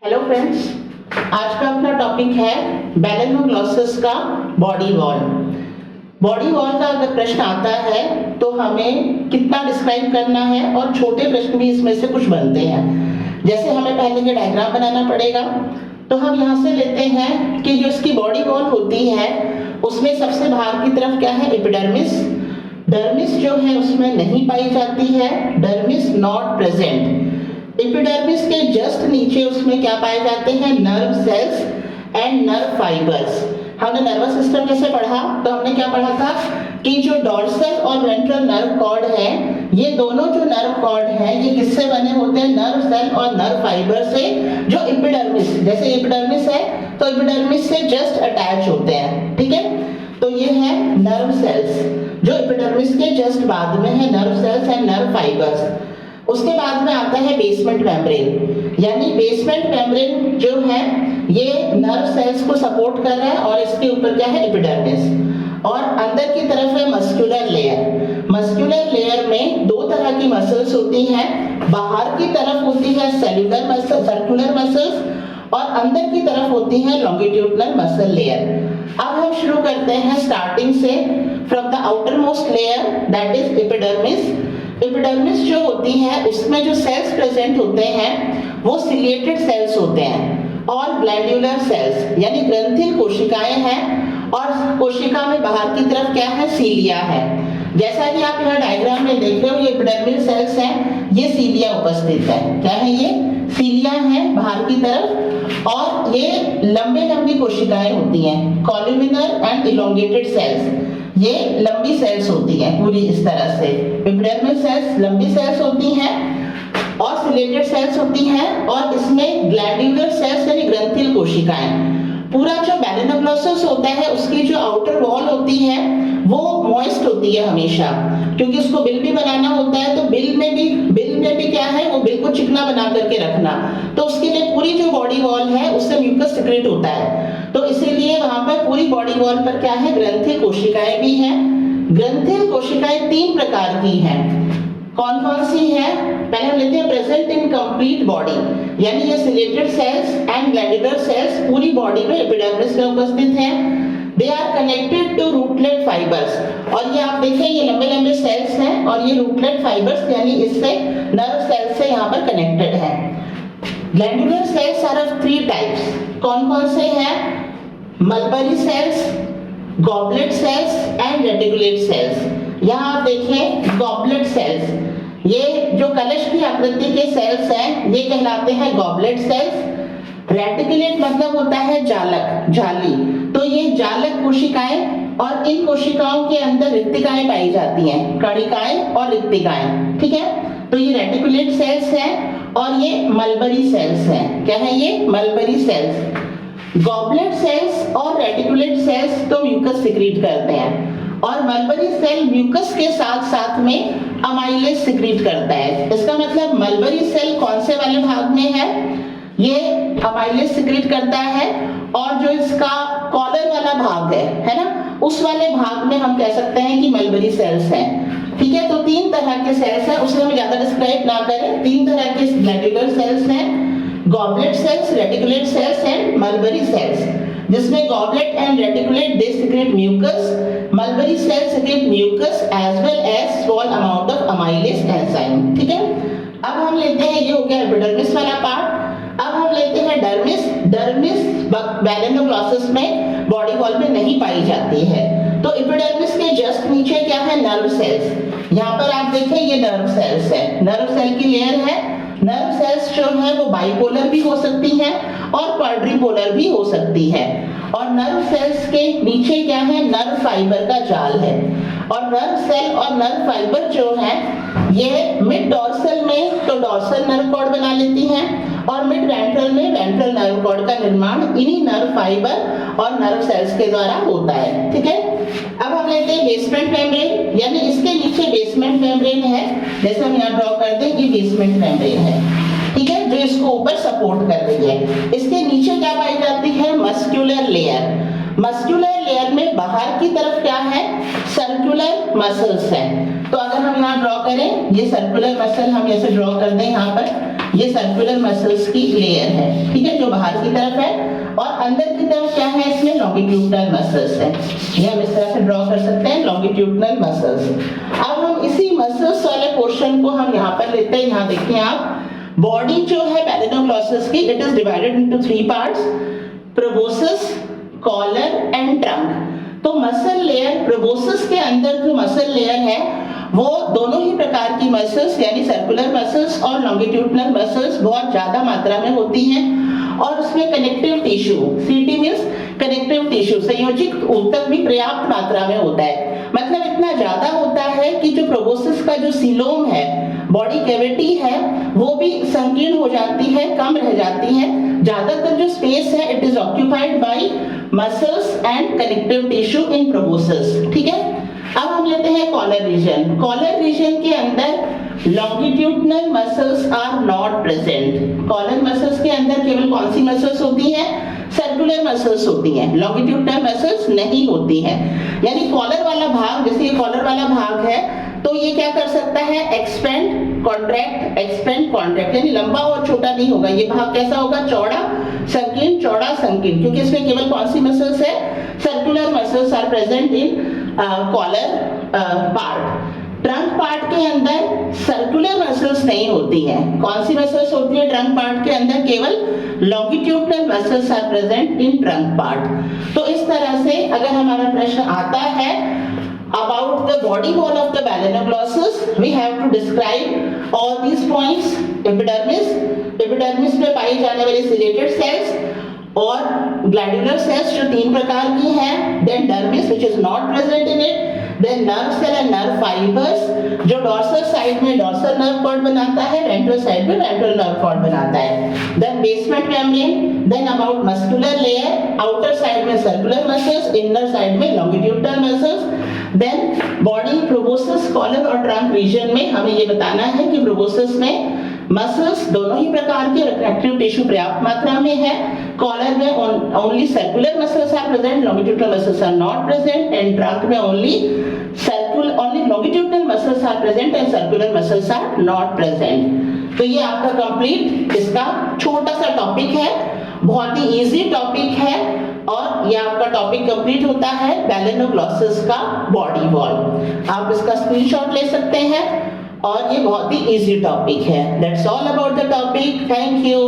Hello friends, आज का अपना टॉपिक है बैलेनोग्लॉसस का बॉडी वॉल। बॉडी वॉल का अगर प्रश्न आता है तो हमें कितना डिस्क्राइब करना है और छोटे प्रश्न भी इसमें से कुछ बनते हैं। जैसे हमें पहले के डायग्राम बनाना पड़ेगा, तो हम यहाँ से लेते हैं कि जो इसकी बॉडी वॉल होती है उसमें सबसे बाहर की तरफ क्या है, एपिडर्मिस। डर्मिस जो है उसमें नहीं पाई जाती है, डर्मिस नॉट प्रेजेंट। एपिडर्मिस के जस्ट नीचे उसमें क्या पाए जाते हैं, nerve cells and nerve fibres. हमने नर्वस सिस्टम जैसे पढ़ा तो हमने क्या पढ़ा था कि जो डॉर्सल और वेंट्रल नर्व कॉर्ड है, ये दोनों जो नर्व कॉर्ड है ये किससे बने होते हैं, नर्व सेल और नर्व फाइबर से, जो एपिडर्मिस, जैसे एपिडर्मिस है तो एपिडर्मिस से जस्ट अटैच होते हैं। ठीक है, तो ये है नर्व सेल्स जो एपिडर्मिस के जस्ट बाद में है, nerve cells and nerve fibres. उसके बाद में आता है बेसमेंट मेम्ब्रेन, यानी बेसमेंट मेम्ब्रेन जो है ये नर्व सेल्स को सपोर्ट कर रहा है और इसके ऊपर क्या है, एपिडर्मिस। और अंदर की तरफ है मस्कुलर लेयर। मस्कुलर लेयर में दो तरह की मसल्स होती हैं, बाहर की तरफ होती है सेलुलर मसल, सर्कुलर मसल्स, और अंदर की तरफ होती है लॉन्गिट्यूडिनल मसल लेयर। अब हम शुरू करते हैं स्टार्टिंग से, from the outer most layer that is epidermis. Epidermis जो होती है उसमें जो सेल्स प्रेजेंट होते हैं वो सिलिएटेड सेल्स होते हैं और ग्लैंडुलर सेल्स यानी ग्रंथिल कोशिकाएं हैं, और कोशिका में बाहर की तरफ क्या है, सीलिया है। जैसा कि आप यहाँ डायग्राम में देख रहे हो, ये एपिडर्मिल सेल्स हैं, ये सीलिया उपस्थित है। क्या है, ये सीलिया है बाहर की तरफ, और ये लंबे लंबी कोशिकाएं होती हैं, कॉलुमिनर एंड इलोंगेटेड सेल्स। ये लंबी सेल्स होती हैं पूरी इस तरह से। एपिडर्मिल सेल्स लंबी सेल्स होती हैं और सिलेटेड सेल्स होती हैं, और इसमें ग्लैंडुलर सेल्स यानी ग्रंथिल कोशिकाएं। पूरा जो बैलेनोग्लॉसस होता है उसकी जो आउटर वॉल होती है वो मॉइस्ट होती है हमेशा, क्योंकि उसको बिल भी बनाना होता है, तो बिल में भी क्या है, वो बिल को चिकना बना करके रखना, तो उसके लिए पूरी जो बॉडी वॉल है उससे म्यूकस सिक्रेट होता है। तो इसीलिए वहां पर पूरी बॉडी वॉल पर क्या है, ग्रंथिल कोशिकाएं भी हैं। ग्रंथिल कोशिकाएं तीन प्रकार की हैं। कौन कौन सी है, पहले हम लेते हैं प्रेजेंट इन कंप्लीट बॉडी, यानी ये ciliated cells and glandular cells पूरी बॉडी में एपिडर्मिस में उपस्थित हैं। They are connected to rootlet fibres, और ये आप देखें ये लंबे लंबे सेल्स हैं और ये रूटलेट फाइबर्स यानी इससे नर्व सेल्स से यहाँ पर कनेक्टेड है। Glandular cells are of three types. कौन कौन से हैं, mulberry cells, goblet cells and reticulate cells. यहाँ आप देखें गॉबलेट सेल्स, ये जो कलश की आकृति के सेल्स हैं ये कहलाते हैं गॉबलेट सेल्स। रेटिकुलेट मतलब होता है जालक, जाली, तो ये जालक कोशिकाएं, और इन कोशिकाओं के अंदर रिक्तिकाएं पाई जाती हैं, कणिकाएं और रिक्तिकाएं। ठीक है, तो ये रेटिकुलेट सेल्स हैं और ये मलबरी सेल्स हैं। क्या है, ये मलबरी सेल्स। गॉबलेट सेल्स और रेटिकुलेट सेल्स तो म्यूकस सिक्रीट करते हैं, और मलबरी सेल म्यूकस के साथ साथ में अमाइलेज सिक्रीट करता है। इसका मतलब मलबरी सेल कौन से वाले भाग में है, ये अमाइलेज सिक्रीट करता है, और जो इसका कॉलर वाला भाग है ना, उस वाले भाग में हम कह सकते हैं कि मलबरी सेल्स हैं। ठीक है, तो तीन तरह के सेल्स हैं, उसमें हम ज्यादा डिस्क्राइब ना करें। तीन तरह के ग्लैंडुलर सेल्स हैं, goblet cells, reticulate cells and mulberry cells, जिसमें goblet and reticulate they secrete mucus, mulberry cells secrete mucus as well as small amount of amylase enzyme. ठीक है, अब हम लेते हैं, ये हो गया एपिडर्मिस वाला पार्ट। अब हम लेते हैं डर्मिस। डर्मिस बैलेनोग्लॉसस में बॉडी वॉल में नहीं पाई जाती है। तो एपिडर्मिस के जस्ट नीचे क्या है, नर्व सेल्स। यहाँ पर आप देखें ये नर्व सेल्स है, नर्व सेल की लेयर है। नर्व सेल्स जो है वो बाइपोलर भी हो सकती हैं और क्वाड्रिपोलर भी हो सकती है, और नर्व सेल्स के नीचे क्या है, नर्व फाइबर का जाल है। और नर्व सेल और नर्व फाइबर जो है ये मिड डॉर्सल में तो डॉर्सल नर्व कॉर्ड बना लेती हैं, और मिड वेंट्रल में वेंट्रल नर्व कॉर्ड का निर्माण इन्हीं नर्व फाइबर और नर्व सेल्स के द्वारा होता है। ठीक है, अब हम लेते हैं बेसमेंट मेम्ब्रेन, यानी इसके नीचे बेसमेंट मेम्ब्रेन है, जैसे हम यहाँ ड्रॉ कर दें, ये बेसमेंट मेम्ब्रेन है। ठीक है, जो इसको ऊपर सपोर्ट कर रही है। इसके नीचे क्या पाई जाती है, मस्कुलर लेयर। मस्कुलर लेयर में बाहर की तरफ क्या है, सर्कुलर मसल्स हैं। तो अगर हम यहाँ ड्रॉ करें, ये सर्कुलर मसल हम ऐसे ड्रॉ कर दें, यहाँ पर ये सर्कुलर मसल्स की लेयर है, ठीक है, जो बाहर की तरफ है, और अंदर की तरफ क्या है, इसमें लॉन्गिट्यूडनल मसल्स है। ये हम इस तरह से ड्रॉ कर सकते हैं, लॉन्गिट्यूडनल मसल्स। अब हम इसी मसल्स वाले पोर्शन को हम यहाँ पर लेते हैं। यहाँ देखिए आप, बॉडी जो है बैलेनोग्लॉसस की, it is divided into 3 parts, proboscis, collar and trunk. तो मसल लेयर, प्रोबोसिस के अंदर जो मसल लेयर है वो दोनों ही प्रकार की मसल्स यानी सर्कुलर मसल्स और लॉन्गिट्यूडनल मसल्स बहुत ज्यादा मात्रा में होती हैं, और उसमें कनेक्टिव टिश्यू, सीटी मींस कनेक्टिव टिश्यू, संयोजित ऊतक भी पर्याप्त मात्रा में होता है। मतलब इतना ज्यादा होता है कि जो प्रोबोसिस का जो सीलोम है, बॉडी कैविटी है, वो भी संकीर्ण हो जाती है, कम रह जाती है। ज्यादातर जो स्पेस है it is occupied by muscles and connective tissue in proboscis, ठीक है। अब हम लेते हैं कॉलर रीजन। कॉलर रीजन के अंदर longitudinal muscles are not present. Collar muscles के अंदर केवल कौन सी मसल्स होती हैं? सर्कुलर मसल्स होती हैं, लॉन्गिट्यूडनल मसल्स नहीं होती हैं। यानी कॉलर वाला भाग, जैसे ये कॉलर वाला भाग है, तो ये क्या कर सकता है? एक्सपेंड, कॉन्ट्रैक्ट, एक्सपेंड, कॉन्ट्रैक्ट, यानी लंबा और छोटा नहीं होगा। ये भाग कैसा होगा? चौड़ा, संकीर्ण, चौड़ा, संकीर्ण, क्योंकि इसमें केवल कौन सी मसल्स है? Circular muscles are present in collar part. Trunk part के अंदर सर्कुलर मसल्स नहीं होती हैं। कौन सी मसल्स होती है ट्रंक पार्ट के अंदर? केवल longitudinal muscles are present in trunk part. तो इस तरह से अगर हमारा प्रश्न आता है about the body wall of the balanoglossus, we have to describe all these points. Epidermis, epidermis में पाई जाने वाली ciliated cells और ग्लैंडुलर सेल्स जो 3 प्रकार की हैं, then dermis which is not present in it, then nerve cell and nerve fibers जो dorsal side में डॉर्सल नर्व कॉर्ड बनाता है, वेंट्रल साइड में वेंट्रल नर्व कॉर्ड बनाता है, then basement membrane, then about muscular layer, outer side में circular muscles, inner side में longitudinal muscles, then body, proboscis, collar और ट्रंक रीजन में हमें ये बताना है कि प्रोबोसिस में मसल्स दोनों ही प्रकार के, कनेक्टिव टिश्यू पर्याप्त मात्रा में है, कॉलर में only circular muscles are present, longitudinal muscles are not present, and trunk में only longitudinal muscles are present and circular muscles are not present. तो ये आपका कंप्लीट इसका छोटा सा टॉपिक है, बहुत ही इजी टॉपिक है, और ये आपका टॉपिक कंप्लीट होता है बैलेनोग्लॉसस का बॉडी वॉल। आप इसका स्क्रीनशॉट ले सकते हैं, और ये बहुत ही इजी टॉपिक है। That's all about the topic. Thank you.